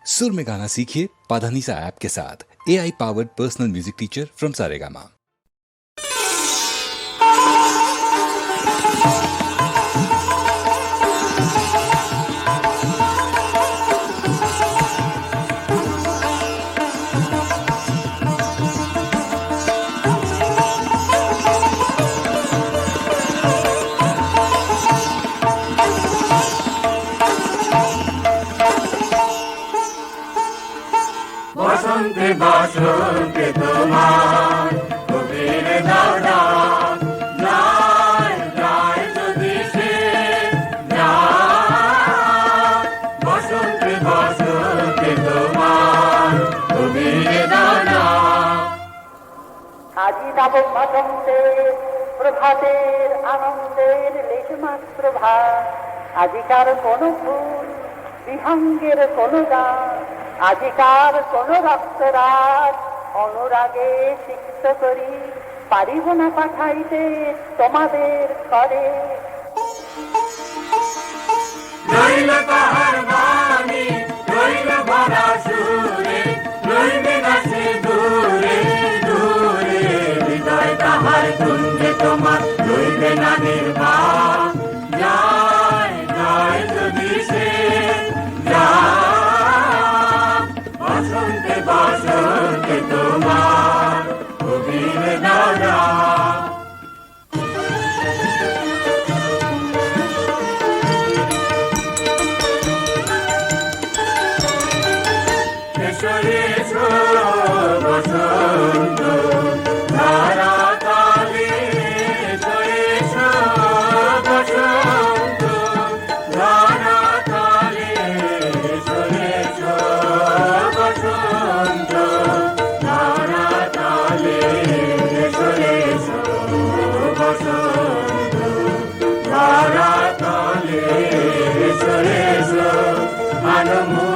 सुर में गाना सीखिए पाधानीसा ऐप के साथ। AI powered personal music teacher from Saregama. বসন্তে বসন্তে তোমার কবির দাদা যায় যায় যদি সে যায়। বসন্তে বসন্তে তোমার কবির দাদা আজি নব বসন্তের প্রভাতের আনন্দের লেশমাত্র ভাত। আজিকার কোন ফুল বিহঙ্গের কোন গান, আজিকার কোন রক্তরাগ অনুরাগে সিক্ত করি পারিব না পাঠাইতে তোমাদের করে। রইল তাহার বাণী রইল ভরা সুরে, রইবে না সে দূরে দূরে। হৃদয় তাহার কুঞ্জে তোমার রইবে না নির্বাণ। যায় যায় যদি সে যায়। বসন্তে বসন্তে তোমার কবির দাদা এসো বসন্ত ধারা কালে। এসো বসন্ত ধারা কালে। এসো বসন্ত ধারা কালে। এসো বসন্ত ধারা কালে। এসো আনমো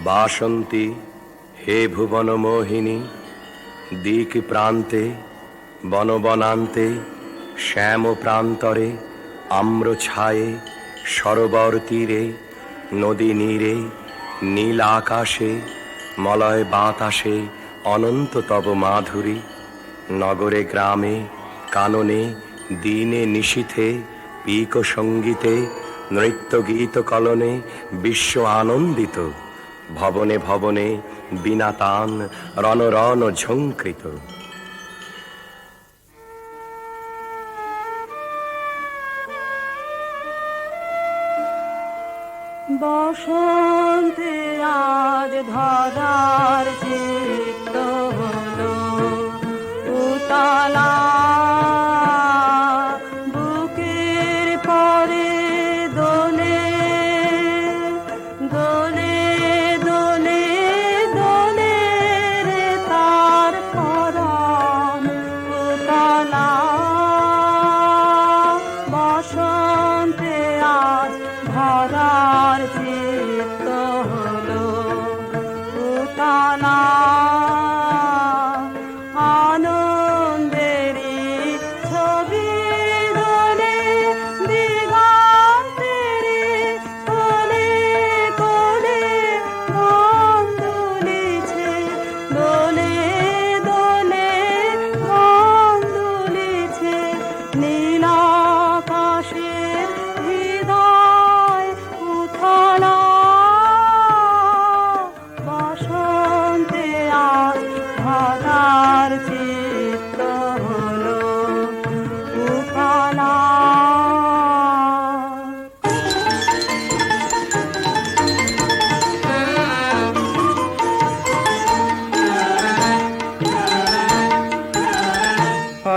বাসন্তী হে ভুবন মোহিনী, দিক প্রান্তে বনবনান্তে শ্যাম প্রান্তরে আম্র ছায়ে সরোবর তীরে নদী নীরে নীল আকাশে মলয় বাতাসে অনন্ত তব মাধুরী। নগরে গ্রামে কাননে দিনে নিশীথে পিক সঙ্গীতে নৃত্য গীত কলনে বিশ্ব আনন্দিত। ভবনে ভবনে বিনা তান রণ রণ ঝঙ্কৃত। বসন্তে আজ ধরার চিত্ত হলো উতলা। বুকের পরে দোলে দোলে দোলে দোলে রে তার পরাণ উতলা। বসন্তে আজ ধরার চিত্ত হলো উতলা।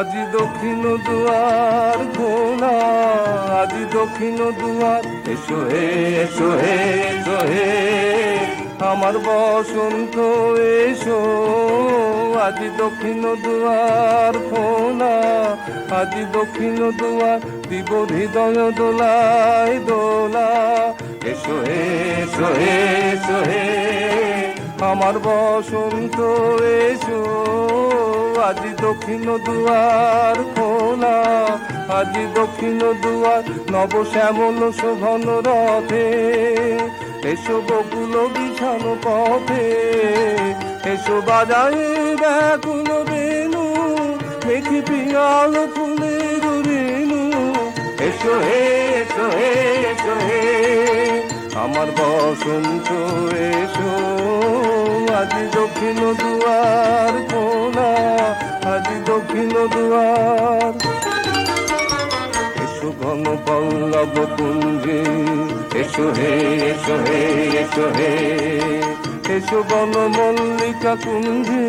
আজি দক্ষিণ দুয়ার খোলা, আজি দক্ষিণ দুয়ার, এসো হে এসো হে এসো হে আমার বসন্ত এসো। আজি দক্ষিণ দুয়ার খোলা, আজি দক্ষিণ দুয়ার, দিব হৃদয় দোলায় দোলা। এসো হে এসো হে এসো হে আমার বসন্ত এসো। আজি দক্ষিণ দুয়ার খোলা, আজি দক্ষিণ দুয়ার, নব শ্যামল শোভন রথে এসো বকুল বিছানো পথে। এসো বাজায় ব্যাকুল বেনু, মেঘি পিয়াল ফুলের রেণু। এসো হে এসো হে এসো হে আমার বসন্ত এসো। আজি দক্ষিণ দুয়ার খোলা, আজি দক্ষিণ দুয়ার। এসো ঘন পল্লব কুঞ্জে, এসো হে এসো হে এসো হে এসো বন মল্লিকা কুঞ্জে।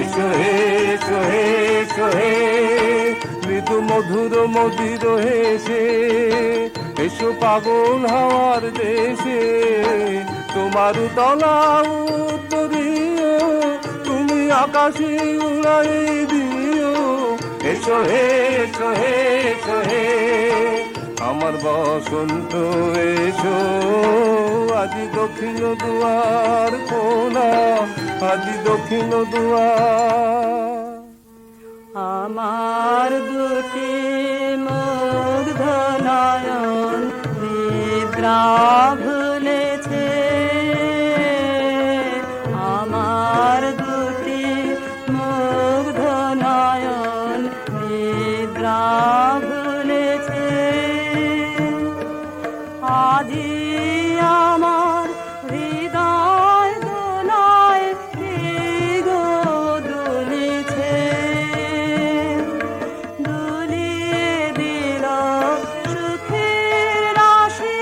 এসো হে এসো হে এসো হে মৃদু মধুর মদির হেসে। এসো পাগল হাওয়ার দেশে, তোমার তলা উত্তরীয়, তুমি আকাশে উড়াই দিও। এসো হে এসো হে এসো হে আমার বসন্ত এসো। আজি দক্ষিণ দুয়ার খোলা, আজি দক্ষিণ দুয়ার। আমার দুটি মুগ্ধ নয়ন নিদ্রা ভুলেছে, আমার দুটি মুগ্ধ নয়ন নিদ্রা ভুলেছে। আজি আমার হৃদয় দোলায় গো দুলিছে, দুলিয়ে দিল সুখের রাশি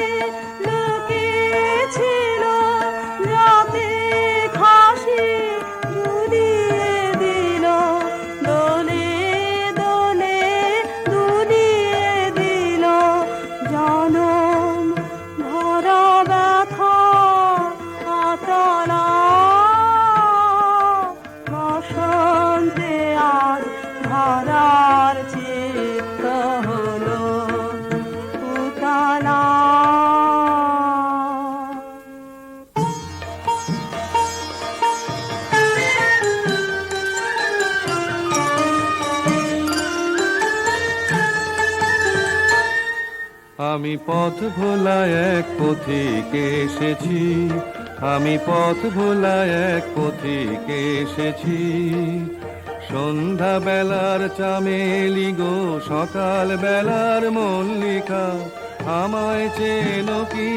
লুকিয়েছিল রাতে খাসি। দুলিয়ে দিল দোলে দোলে, দুলিয়ে দিল জনম ভরা ব্যথা আতলা। বসন্তে আজ ধরার চিত্ত হলো উতলা। আমি পথ ভোলা এক পথিকে এসেছি, আমি পথ ভোলা এক পথিকে এসেছি। সন্ধ্যা বেলার চামেলি গো, সকাল বেলার মল্লিকা, আমায় চেনো কি?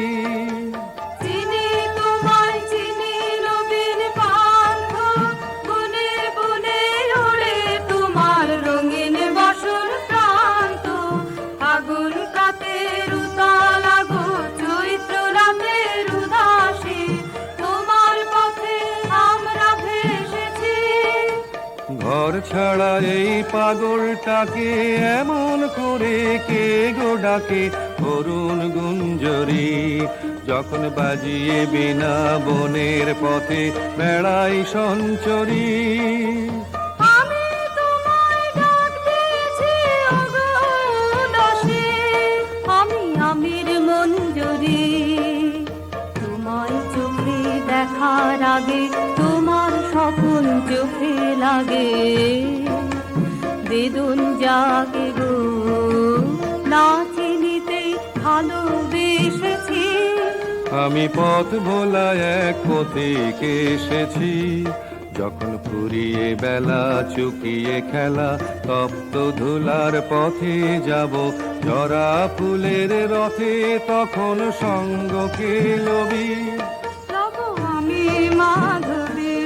চিনি তোমায় চিনি নবীন পান্থ, বনে বনে ওড়ে তোমার রঙিন বসন প্রান্ত। আগুন কাতের উতলা গো, চৈত্র রাতের উদাসী, তোমার পথে আমরা ভেসেছি। ঘর ছাড়া এই পাগলটাকে এমন করে কে গো ডাকে? অরুণ গুঞ্জরি যখন বাজিয়ে বিনা বনের পথে বেড়াই সঞ্চরী। আমি তোমায় ডাক দিয়েছি ওগো দাসী, আমি আমির মঞ্জরি। তোমায় চোখে দেখার আগে তোমার স্বপন চোখে লাগে, বেদন জাগে গো না চিনিতেই ভালোবেসেছি। আমি পথ ভোলা এক পথিকে এসেছি, যখন ফুরিয়ে বেলা চুকিয়ে খেলা, তপ্ত ধুলার পথে যাব জরা ফুলের রথে, তখন সঙ্গ কে লবি? রব আমি মাধবী।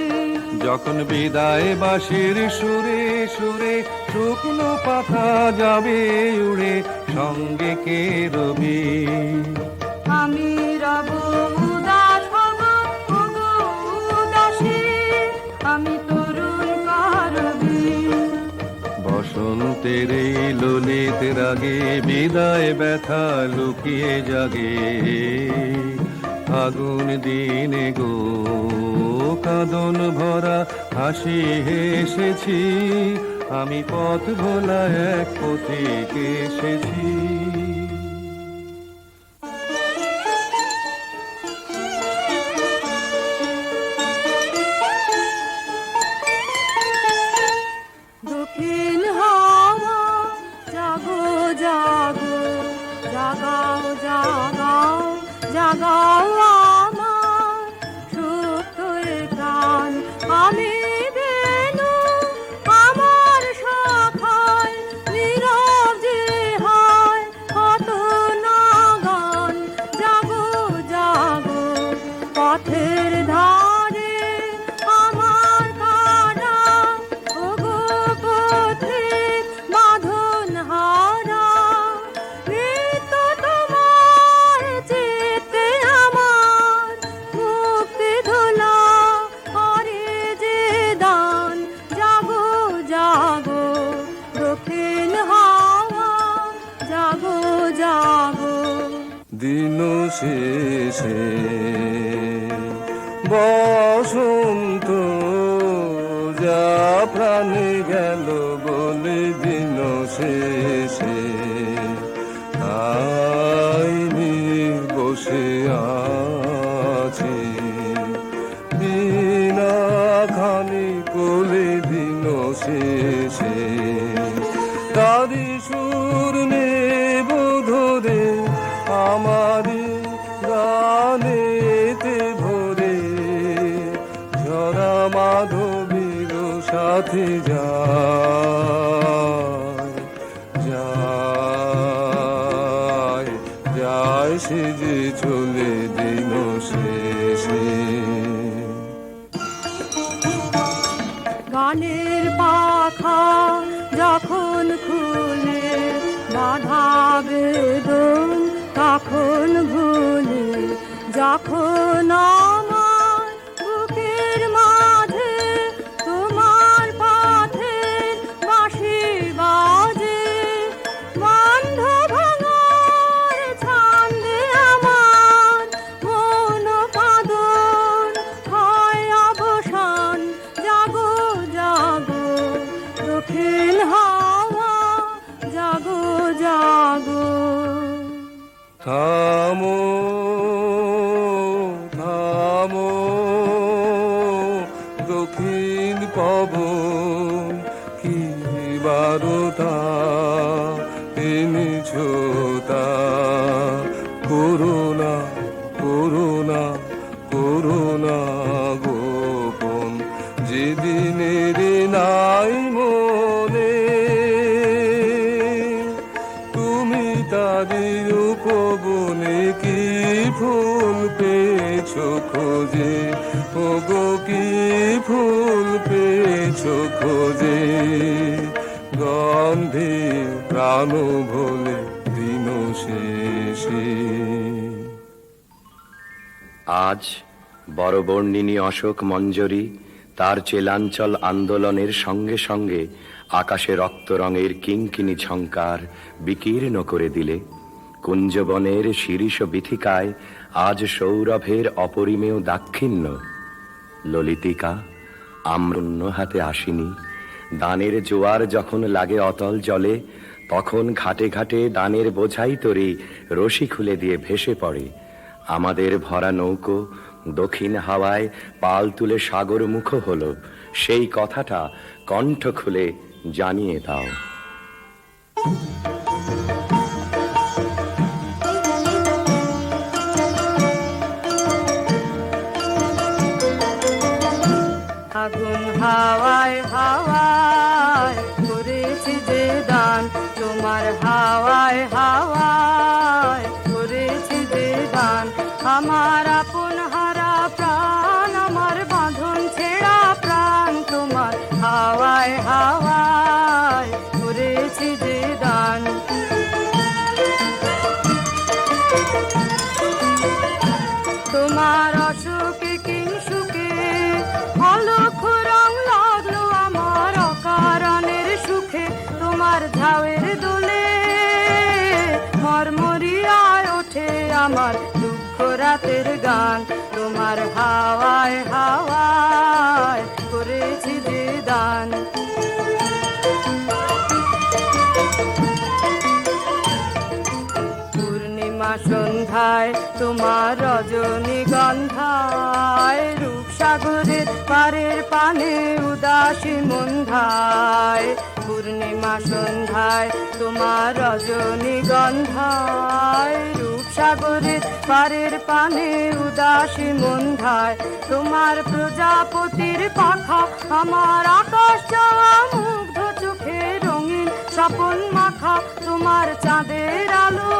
যখন বিদায় বাঁশির সুরে সুরে শুকনো পাতা যাবে উড়ে, সঙ্গে কে রবি? আমি রব উদাস হব ওগো উদাসী, আমি তরুণ কারবি। বসন্তের এই ললিত রাগে বিদায় ব্যথা লুকিয়ে জাগে। আগুন দিনে গো কাঁদন ভরা হাসি হেসেছি, আমি পথ ভোলা এক পথিক এসেছি। দক্ষিণ হাওয়া জাগো জাগো, জাগাও জাগাও জাগাও আমার সুপ্ত এ প্রাণ। আমি বেনু আমার শাখায় নীরব যে হয় কত না গান। জাগো জাগো পথের ধারে আমার কারা, ওগো পথিক বাঁধন হারা। মৃত্যু তোমার চিত্তে আমার মুক্তি ধুলা করে যে দান। জাগো জাগো দক্ষিণ হাওয়া জাগো জাগো। দিন শেষে বসন্ত যা প্রাণে গেল বলে, দিন শেষে তাই বসে আছি বিনা খানি কোলে। দিন শেষে তারি সুর নেব ধরে আমারি গানেতে ভরে, ঝরা মাধবীর সাথে যায় যায় যায় সে যে চলে দিন শেষে। গানের পাখা যখন খুলে বাধা বেদন তখন ভুলে, যখন আমার বুকের মাঝে তোমার পথের বাঁশি বাজে। বন্ধ ভাঙার ছন্দে আমার মন কাঁদন হয় অবসান। জাগো জাগো দক্ষিণ হাওয়া জাগো জাগো। থামো থামো দক্ষিণ পবন, কি বারতা এনেছ তা। করুণা করুণা করুণা গোপন, যেদিনের নাই মনে তুমি তারি উপবনে কি ফুল পেয়েছ খোঁজে। ওগো কি ফুল পেয়েছ খোঁজে, গন্ধে প্রাণ ভোলে দিন শেষে। আজ বড়বর্ণিনী অশোক মঞ্জরি তার চেলাঞ্চল আন্দোলনের সঙ্গে সঙ্গে আকাশে রক্ত রঙের কিঙ্কিণী ঝঙ্কার বিকীর্ণ করে দিলে। কুঞ্জবনের শিরীষ বিথিকায় আজ সৌরভের অপরিমেয় দাক্ষিণ্য। ললিতিকা আম্রন্য হাতে আসিনি, দানের জোয়ার যখন লাগে অতল জলে, তখন ঘাটে ঘাটে দানের বোঝাই তরি রশি খুলে দিয়ে ভেসে পড়ে। আমাদের ভরা নৌকো দক্ষিণ হাওয়ায় পাল তুলে সাগর মুখ হলো, সেই কথাটা কণ্ঠ খুলে জানিয়ে দাও। আগুন হাওয়ায় হাওয়ায় করেছি যে দান, তোমার হাওয়ায় হাওয়ায় করেছি যে দান। আমার আপন হারা প্রাণ, আমার বাঁধন ছেঁড়া প্রাণ, তোমার হাওয়ায় হাওয়ায় করেছি যে দান। তোমার অসুখে কিংসুকে অলক্ষ রং লাগলো আমার অকারণের সুখে। তোমার তোমার হাওয়ায় হাওয়ায় করেছি যে দান। পূর্ণিমা সন্ধ্যায় তোমার রজনীগন্ধায়, রূপসাগরের পারের পানে উদাসী মন্ধায়। পূর্ণিমা সন্ধ্যায় তোমার রজনীগন্ধায়, রূপসাগরের পারের পানে উদাসী মন্ধায়। তোমার প্রজাপতির পাখা আমার আকাশ যাওয়া মুগ্ধ চোখে রঙিন স্বপন মাখা। তোমার চাঁদের আলো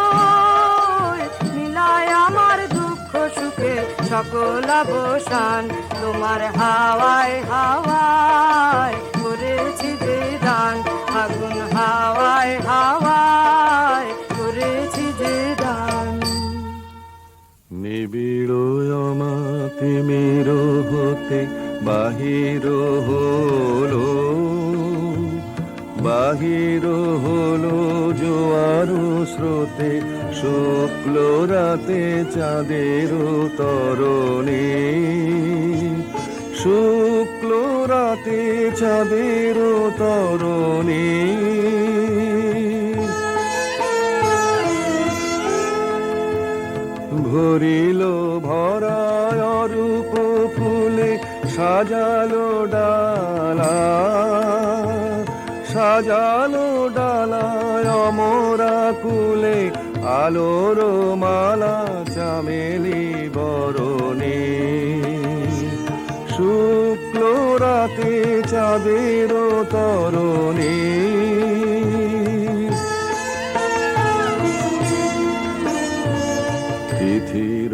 মিলায় আমার দুঃখ সুখে সকল অবসান। তোমার হাওয়ায় হাওয়ায় করেছি যে দান, আগুন হাওয়ায় হাওয়ায় করেছি যে দান। নিবিড় অমাতিমির হতে বাহির হলো, বাহির হলো জোয়ার স্রোতে, শুক্ল রাতে চাঁদের তরণে, শুক্ল রাতে চাঁদের তরণে। ভরিল ভরায় রূপ ফুলে সাজালো ডালা, সাজালো ডালায় অমরা কুলে আলোর মালা চামেলি বরণে। শুক্ল রাতে চাঁদের তরণে। তিথির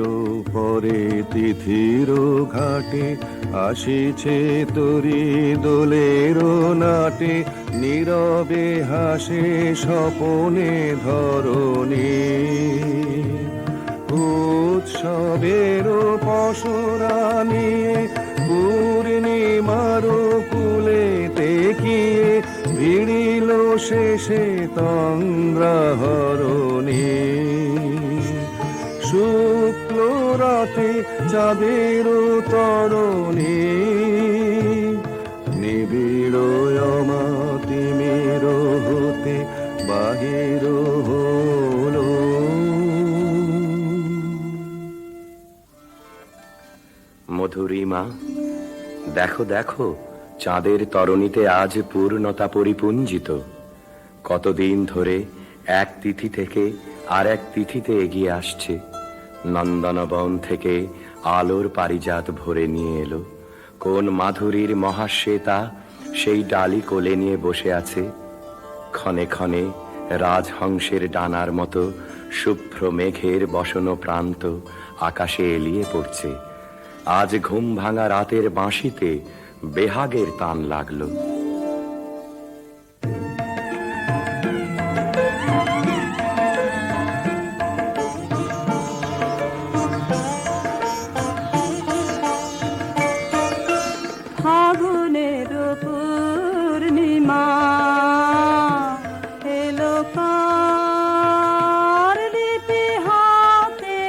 পরে তিথির ঘাটে আসিছে তরি দোলের নাটে, নীরবে হাসে স্বপনে ধরণী। উৎসবের পসরা নিয়ে পূর্ণিমার কুলে তেকিয়ে ভিড়িল শেষে তন্দ্রাহরণী। শুক্ল রাতে চাঁদের তরণী, নিবিড় অমাতিমির হতে বাহির হলো। মধুরিমা, দেখো দেখো চাঁদের তরণীতে আজ পূর্ণতা পরিপুঞ্জিত। কতদিন ধরে এক তিথি থেকে আর এক তিথিতে এগিয়ে আসছে। নন্দনবন থেকে আলোর পারিজাত ভরে নিয়ে এলো। কোন মাধুরীর মহাশ্বেতা সেই ডালি কোলে নিয়ে বসে আছে। ক্ষণে ক্ষণে রাজহংসের ডানার মতো শুভ্র মেঘের বসন প্রান্ত আকাশে এলিয়ে পড়ছে। আজ ঘুম ভাঙা রাতের বাঁশিতে বেহাগের তান লাগলো। ফাগুনের পূর্ণিমা এলো কার লিপি হাতে,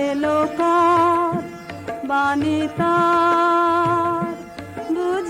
এলো কার বাণী তার বুঝি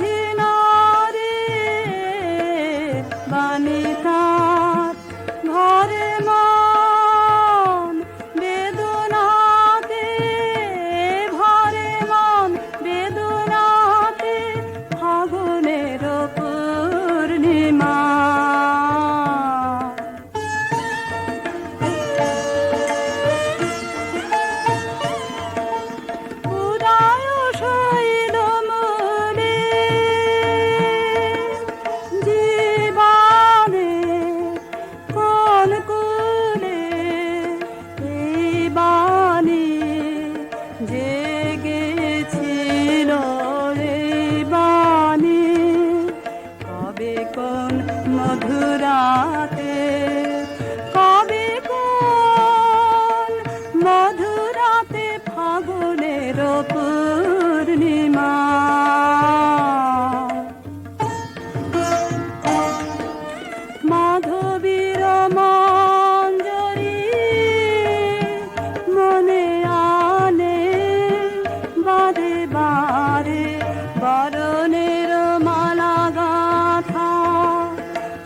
বরণের মালা গাথা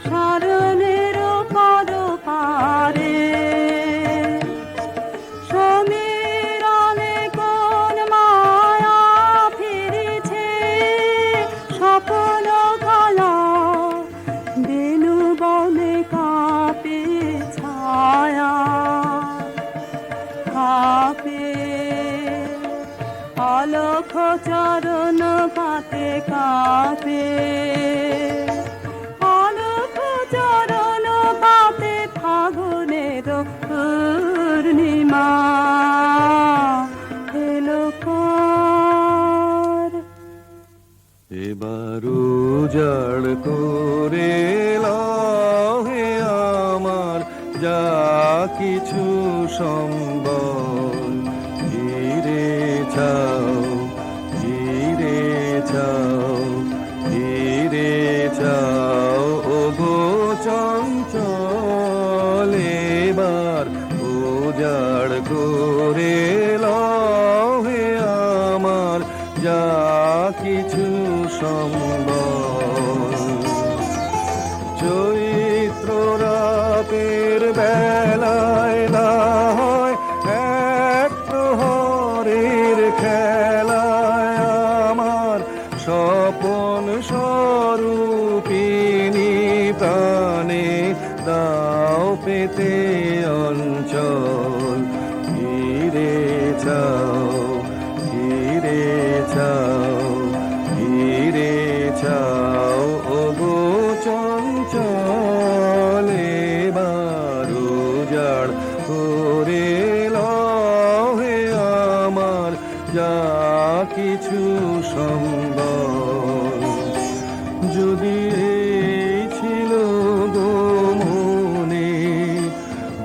শরণের পদ পারে সমীরণে কোন মায়া ফিরেছে স্বপ্ন কালা বেনু বনে কাঁপে ছায়া কাঁপে অলখ চরণ পাতে কাঁপে অলখ চরণ পাতে ফাগুনের পূর্ণিমা এলো কার এবার উজাড় করে লাও হে আমার যা কিছু সম্বল ঘিরে চাও ঘিরে চাও ঘিরে চাও ও গো চঞ্চল এবার উজাড় করে লাও হে আমার যা কিছু সম্বল চৈত্র রাতের বেলায় না হয় এক প্রহরের খেলায় আমার স্বপন স্বরূপিণী প্রাণে দাও পেতে অঞ্চল ঘিরে চাও ঘিরে চাও ঘিরে চাও ও গো চঞ্চল এবার উজাড় করে লাও হে আমার যা কিছু সম্বল যদি এই ছিল গো মনে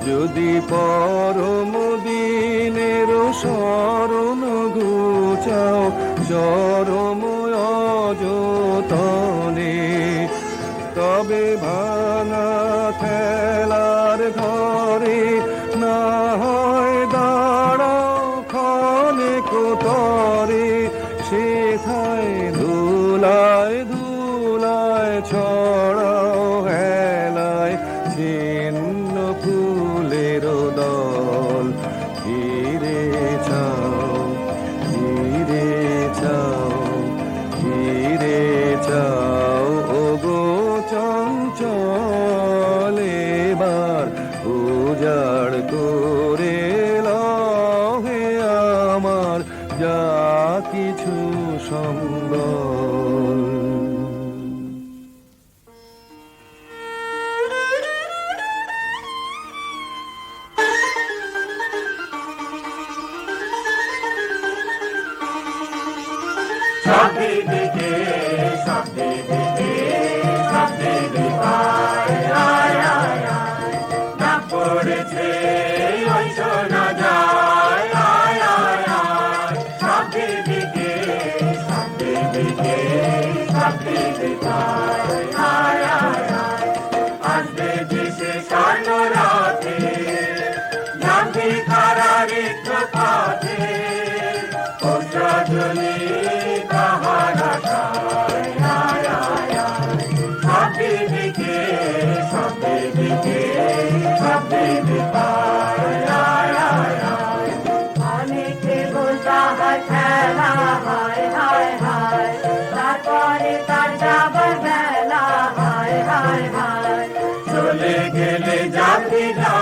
যদি পরম দিনের শরণ ঘুচাও চরম অযতনে তবে ভাঙা খেলার ঘরে না হয় দাঁড়াও ক্ষণে কোতরে সেথায় ধুলায় ধুলায় ছড়াও হেলায় ছিন্ন ফুলের দল ঘিরে চাও ঘিরে চাও ঘিরে চাও ও গো চঞ্চল এবার উজাড় করে লাও হে আমার যা কিছু সম্বল সব দিকে সব দিকে সব দিকে আয় আয় আয় আয় না পড়েছে ওই শোনা যায় আয় আয় আয় সব দিকে সব দিকে সব দিকে আয় আয় আয় আয় আসবে দেশে স্বর্ণ রাতে জানবি কারার একটু পথে ও সজনী তাহারা সায় আয় আয় আয় সব দিকে সব দিকে সব দিকে আয় আয় আয় আয় অনেকে বলতা হয় খেলা হয় হায় হায় তারপরে তার যাবার বেলা হায় হায় হায় চলে গেলে জাতি না